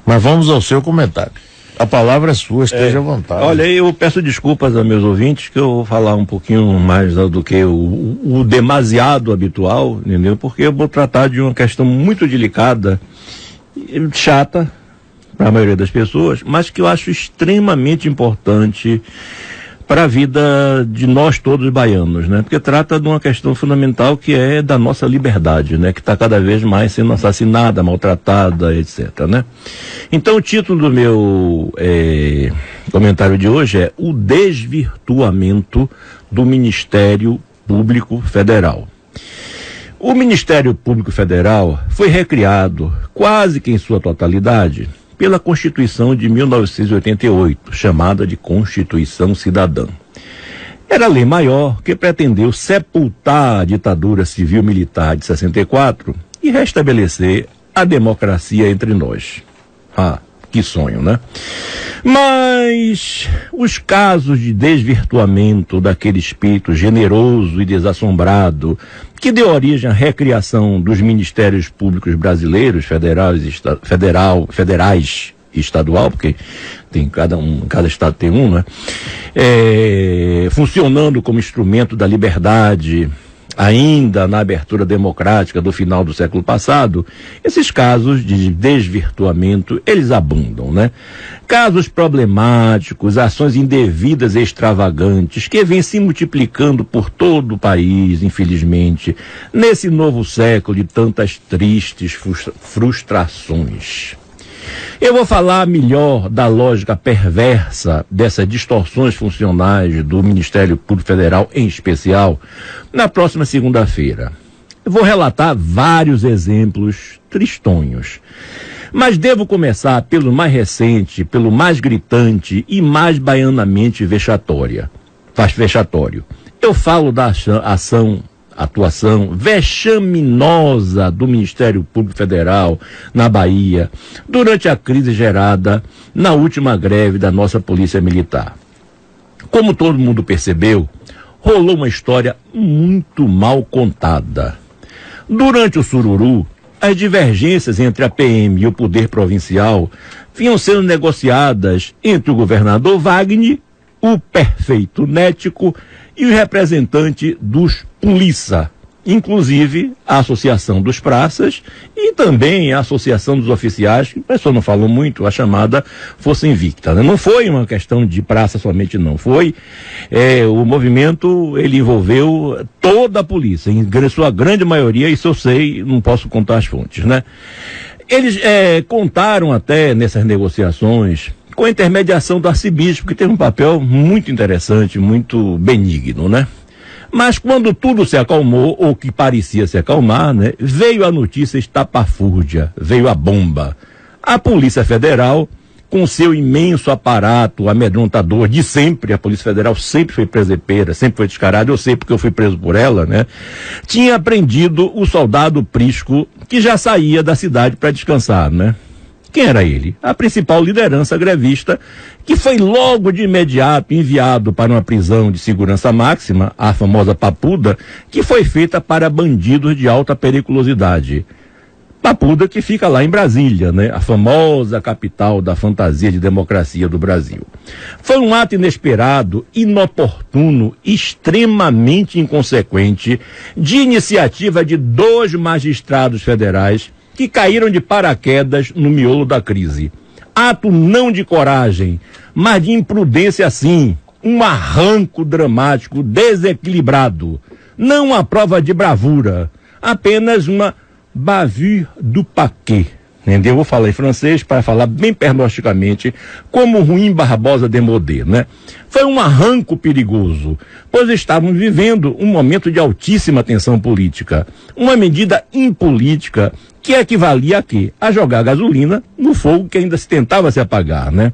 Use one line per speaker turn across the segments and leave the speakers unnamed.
Mas vamos ao seu comentário. A palavra é sua, esteja à vontade.
Olha, eu peço desculpas a meus ouvintes, que eu vou falar um pouquinho mais do que o demasiado habitual, entendeu? Porque eu vou tratar de uma questão muito delicada, chata para a maioria das pessoas, mas que eu acho extremamente importante para a vida de nós todos baianos, né? Porque trata de uma questão fundamental, que é da nossa liberdade, né? Que está cada vez mais sendo assassinada, maltratada, etc, né? Então o título do meu comentário de hoje é o desvirtuamento do Ministério Público Federal. O Ministério Público Federal foi recriado, quase que em sua totalidade, pela Constituição de 1988, chamada de Constituição Cidadã. Era a lei maior que pretendeu sepultar a ditadura civil-militar de 64 e restabelecer a democracia entre nós. Ah, que sonho, né? Mas os casos de desvirtuamento daquele espírito generoso e desassombrado que deu origem à recriação dos ministérios públicos brasileiros, federais e estadual, porque tem cada estado tem um, né? Funcionando como instrumento da liberdade, ainda na abertura democrática do final do século passado, esses casos de desvirtuamento, eles abundam, né? Casos problemáticos, ações indevidas e extravagantes, que vêm se multiplicando por todo o país, infelizmente, nesse novo século de tantas tristes frustrações. Eu vou falar melhor da lógica perversa dessas distorções funcionais do Ministério Público Federal, em especial, na próxima segunda-feira. Eu vou relatar vários exemplos tristonhos, mas devo começar pelo mais recente, pelo mais gritante e mais baianamente vexatório. Eu falo da atuação vexaminosa do Ministério Público Federal na Bahia durante a crise gerada na última greve da nossa Polícia Militar. Como todo mundo percebeu, rolou uma história muito mal contada. Durante o sururu, as divergências entre a PM e o poder provincial vinham sendo negociadas entre o governador Wagner, o prefeito Nético e o representante dos Polícia, inclusive a Associação dos Praças e também a Associação dos Oficiais, que o pessoal não falou muito, a chamada Força Invicta, né? Não foi uma questão de praça somente, não. Foi, o movimento, ele envolveu toda a polícia, em sua grande maioria, isso eu sei, não posso contar as fontes, né? Eles contaram até nessas negociações com a intermediação do arcebispo, que teve um papel muito interessante, muito benigno, né? Mas quando tudo se acalmou, ou que parecia se acalmar, né, veio a notícia estapafúrdia, veio a bomba. A Polícia Federal, com seu imenso aparato amedrontador de sempre, a Polícia Federal sempre foi presepeira, sempre foi descarada, eu sei porque eu fui preso por ela, né? Tinha prendido o soldado Prisco, que já saía da cidade para descansar, né? Quem era ele? A principal liderança grevista, que foi logo de imediato enviado para uma prisão de segurança máxima, a famosa Papuda, que foi feita para bandidos de alta periculosidade. Papuda, que fica lá em Brasília, né? A famosa capital da fantasia de democracia do Brasil. Foi um ato inesperado, inoportuno, extremamente inconsequente, de iniciativa de 2 magistrados federais que caíram de paraquedas no miolo da crise. Ato não de coragem, mas de imprudência sim, um arranco dramático, desequilibrado, não uma prova de bravura, apenas uma bavure du paquet. Entendeu? Eu vou falar em francês para falar bem pernosticamente como Ruim Barbosa Demodé, né? Foi um arranco perigoso, pois estávamos vivendo um momento de altíssima tensão política, uma medida impolítica que equivalia a quê? A jogar gasolina no fogo que ainda se tentava se apagar, né?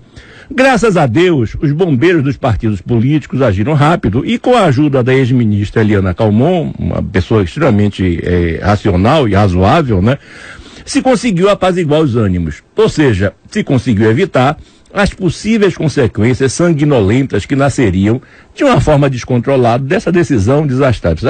Graças a Deus, os bombeiros dos partidos políticos agiram rápido e com a ajuda da ex-ministra Eliana Calmon, uma pessoa extremamente racional e razoável, né? Se conseguiu apaziguar os ânimos, ou seja, se conseguiu evitar as possíveis consequências sanguinolentas que nasceriam de uma forma descontrolada dessa decisão desastrada.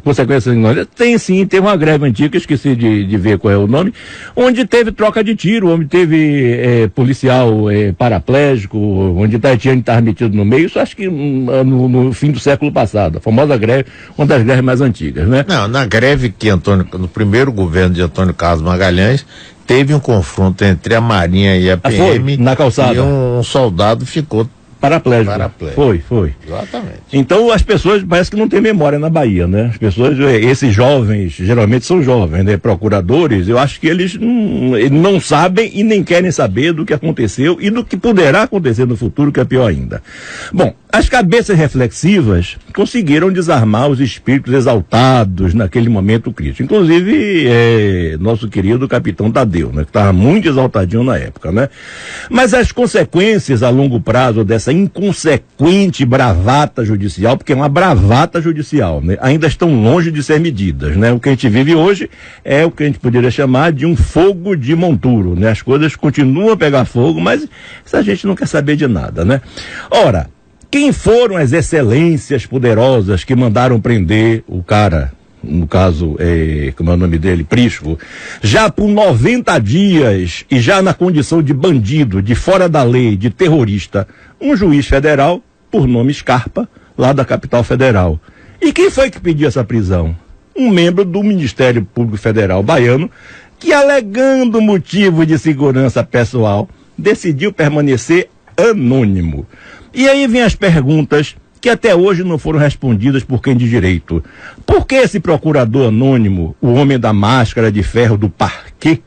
Consequências sanguinolentas? Tem sim, teve uma greve antiga, esqueci de ver qual é o nome, onde teve troca de tiro, onde teve policial paraplégico, onde Tatiane estava metido no meio, isso acho que no fim do século passado, a famosa greve, uma das greves mais antigas, né?
Não, na greve que no primeiro governo de Antônio Carlos Magalhães, teve um confronto entre a Marinha e a PM.
Na calçada.
E um soldado ficou
paraplégico. Foi.
Exatamente.
Então as pessoas parece que não têm memória na Bahia, né? As pessoas, esses jovens, geralmente são jovens, né? Procuradores, eu acho que eles não sabem e nem querem saber do que aconteceu e do que poderá acontecer no futuro, que é pior ainda. Bom, as cabeças reflexivas conseguiram desarmar os espíritos exaltados naquele momento crítico. Inclusive, nosso querido capitão Tadeu, né? Que estava muito exaltadinho na época, né? Mas as consequências a longo prazo dessa inconsequente bravata judicial, porque é uma bravata judicial, né? Ainda estão longe de ser medidas, né? O que a gente vive hoje é o que a gente poderia chamar de um fogo de monturo, né? As coisas continuam a pegar fogo, mas essa gente não quer saber de nada, né? Ora, quem foram as excelências poderosas que mandaram prender o cara, no caso, como é o nome dele, Prisco, já por 90 dias e já na condição de bandido, de fora da lei, de terrorista, um juiz federal, por nome Scarpa, lá da capital federal. E quem foi que pediu essa prisão? Um membro do Ministério Público Federal baiano, que alegando motivo de segurança pessoal, decidiu permanecer anônimo. E aí vem as perguntas que até hoje não foram respondidas por quem de direito. Por que esse procurador anônimo, o homem da máscara de ferro do parquê,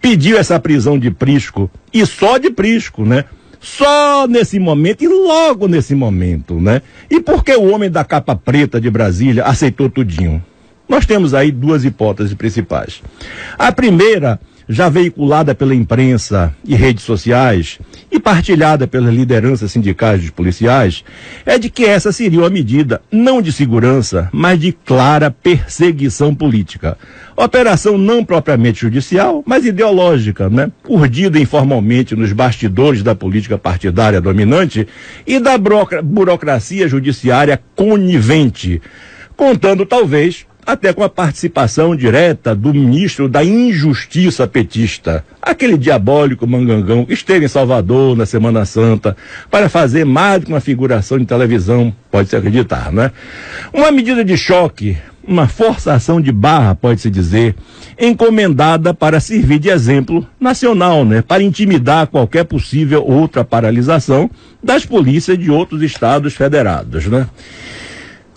pediu essa prisão de Prisco, e só de Prisco, né? Só nesse momento e logo nesse momento, né? E por que o homem da capa preta de Brasília aceitou tudinho? Nós temos aí duas hipóteses principais. A primeira, já veiculada pela imprensa e redes sociais e partilhada pelas lideranças sindicais dos policiais, é de que essa seria uma medida não de segurança, mas de clara perseguição política. Operação não propriamente judicial, mas ideológica, né? Urdida informalmente nos bastidores da política partidária dominante e da burocracia judiciária conivente, contando talvez até com a participação direta do ministro da Injustiça petista, aquele diabólico mangangão que esteve em Salvador na Semana Santa para fazer mais do que uma figuração de televisão, pode-se acreditar, né? Uma medida de choque, uma forçação de barra, pode-se dizer, encomendada para servir de exemplo nacional, né? Para intimidar qualquer possível outra paralisação das polícias de outros estados federados, né?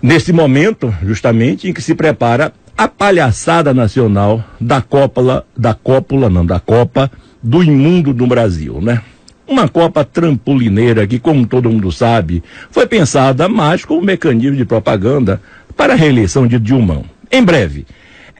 Nesse momento, justamente, em que se prepara a palhaçada nacional da Copa do Imundo do Brasil, né? Uma Copa trampolineira que, como todo mundo sabe, foi pensada mais como mecanismo de propaganda para a reeleição de Dilma. Em breve,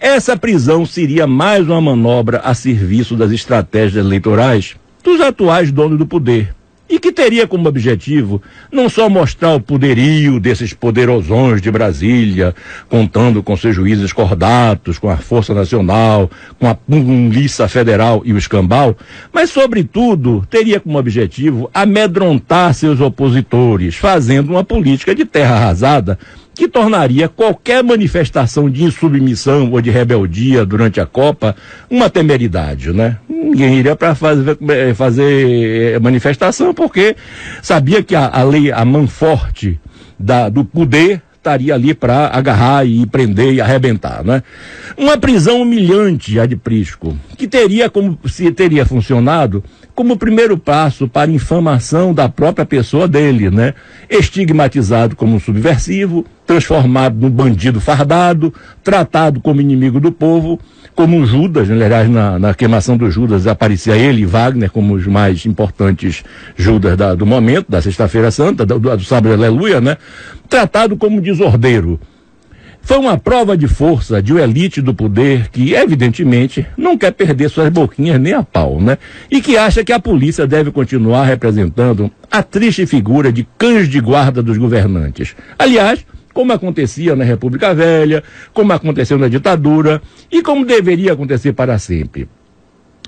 essa prisão seria mais uma manobra a serviço das estratégias eleitorais dos atuais donos do poder, e que teria como objetivo não só mostrar o poderio desses poderosões de Brasília, contando com seus juízes cordatos, com a Força Nacional, com a Polícia Federal e o escambau, mas, sobretudo, teria como objetivo amedrontar seus opositores, fazendo uma política de terra arrasada que tornaria qualquer manifestação de insubmissão ou de rebeldia durante a Copa uma temeridade, né? Ninguém iria para fazer manifestação porque sabia que a lei, a mão forte do poder estaria ali para agarrar e prender e arrebentar, né? Uma prisão humilhante, a de Prisco, que teria funcionado como primeiro passo para a infamação da própria pessoa dele, né? Estigmatizado como um subversivo, transformado num bandido fardado, tratado como inimigo do povo, como um Judas, aliás, na queimação do Judas aparecia ele e Wagner como os mais importantes Judas do momento, da Sexta-feira Santa, do Sábado Aleluia, né? Tratado como desordeiro. Foi uma prova de força de uma elite do poder que, evidentemente, não quer perder suas boquinhas nem a pau, né? E que acha que a polícia deve continuar representando a triste figura de cães de guarda dos governantes. Aliás, como acontecia na República Velha, como aconteceu na ditadura e como deveria acontecer para sempre.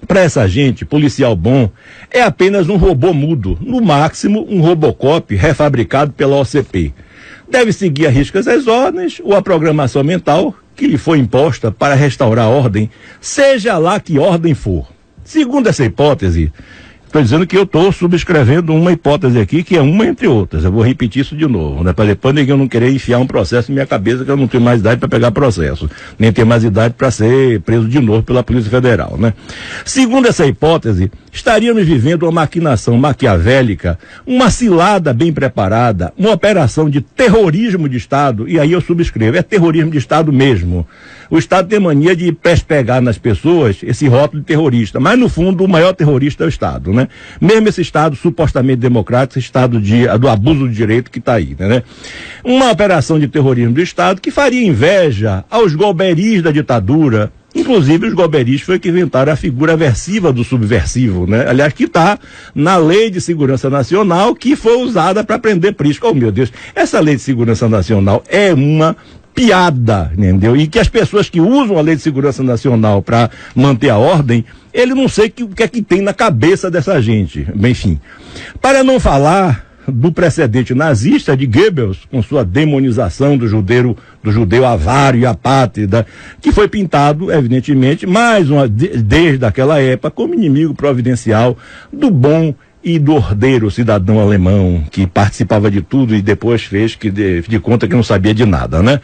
Para essa gente, policial bom é apenas um robô mudo, no máximo um Robocop refabricado pela OCP. Deve seguir a riscas as ordens ou a programação mental que lhe foi imposta para restaurar a ordem, seja lá que ordem for. Segundo essa hipótese, estou dizendo que eu estou subscrevendo uma hipótese aqui, que é uma entre outras. Eu vou repetir isso de novo, né? Para depois ninguém não querer enfiar um processo em minha cabeça, que eu não tenho mais idade para pegar processo, nem tenho mais idade para ser preso de novo pela Polícia Federal, né? Segundo essa hipótese, estaríamos vivendo uma maquinação maquiavélica, uma cilada bem preparada, uma operação de terrorismo de Estado, e aí eu subscrevo, é terrorismo de Estado mesmo. O Estado tem mania de pegar nas pessoas esse rótulo de terrorista, mas no fundo o maior terrorista é o Estado, né? Mesmo esse Estado supostamente democrático, esse Estado do abuso do direito que está aí, né? Uma operação de terrorismo do Estado que faria inveja aos golberis da ditadura. Inclusive, os golberis foi que inventaram a figura aversiva do subversivo, né? Aliás, que está na Lei de Segurança Nacional, que foi usada para prender Prisco. Oh, meu Deus, essa Lei de Segurança Nacional é uma piada, entendeu? E que as pessoas que usam a Lei de Segurança Nacional para manter a ordem, ele não sei o que é que tem na cabeça dessa gente. Enfim, para não falar do precedente nazista de Goebbels, com sua demonização do judeu avário e apátrida, que foi pintado, evidentemente, desde aquela época, como inimigo providencial do bom e do ordeiro cidadão alemão, que participava de tudo e depois fez de conta que não sabia de nada, né?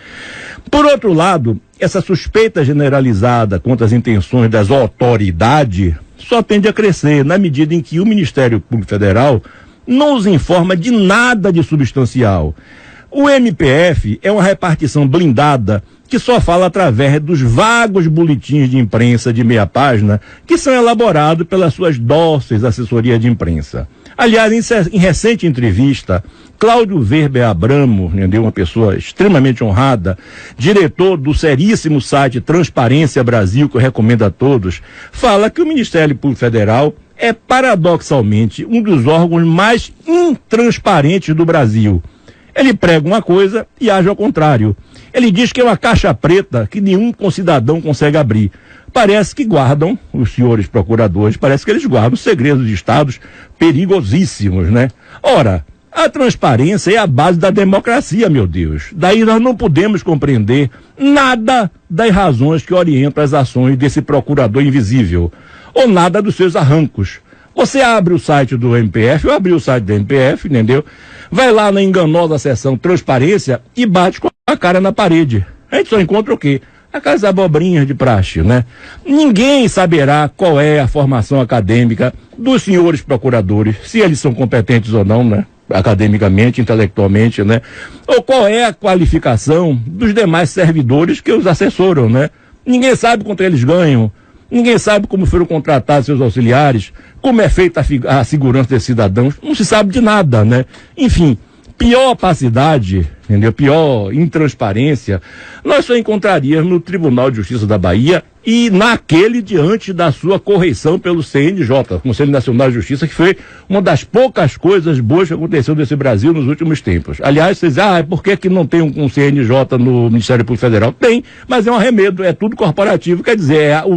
Por outro lado, essa suspeita generalizada contra as intenções das autoridades só tende a crescer na medida em que o Ministério Público Federal não os informa de nada de substancial. O MPF é uma repartição blindada que só fala através dos vagos boletins de imprensa de meia página que são elaborados pelas suas dóceis assessorias de imprensa. Aliás, em recente entrevista, Cláudio Weber Abramo, uma pessoa extremamente honrada, diretor do seríssimo site Transparência Brasil, que eu recomendo a todos, fala que o Ministério Público Federal é paradoxalmente um dos órgãos mais intransparentes do Brasil. Ele prega uma coisa e age ao contrário. Ele diz que é uma caixa preta que nenhum concidadão consegue abrir. Parece que guardam, os senhores procuradores, parece que eles guardam segredos de estados perigosíssimos, né? Ora, a transparência é a base da democracia, meu Deus. Daí nós não podemos compreender nada das razões que orientam as ações desse procurador invisível, ou nada dos seus arrancos. Você abre o site do MPF, eu abri o site do MPF, entendeu? Vai lá na enganosa seção Transparência e bate com a cara na parede. A gente só encontra o quê? Aquelas abobrinhas de praxe, né? Ninguém saberá qual é a formação acadêmica dos senhores procuradores, se eles são competentes ou não, né? Academicamente, intelectualmente, né? Ou qual é a qualificação dos demais servidores que os assessoram, né? Ninguém sabe quanto eles ganham. Ninguém sabe como foram contratados seus auxiliares, como é feita a segurança desses cidadãos, não se sabe de nada, né? Enfim, pior opacidade, entendeu? Pior intransparência, nós só encontraríamos no Tribunal de Justiça da Bahia e naquele diante da sua correição pelo CNJ, Conselho Nacional de Justiça, que foi uma das poucas coisas boas que aconteceu nesse Brasil nos últimos tempos. Aliás, vocês dizem, por que não tem um CNJ no Ministério Público Federal? Tem, mas é um arremedo, é tudo corporativo, quer dizer, é o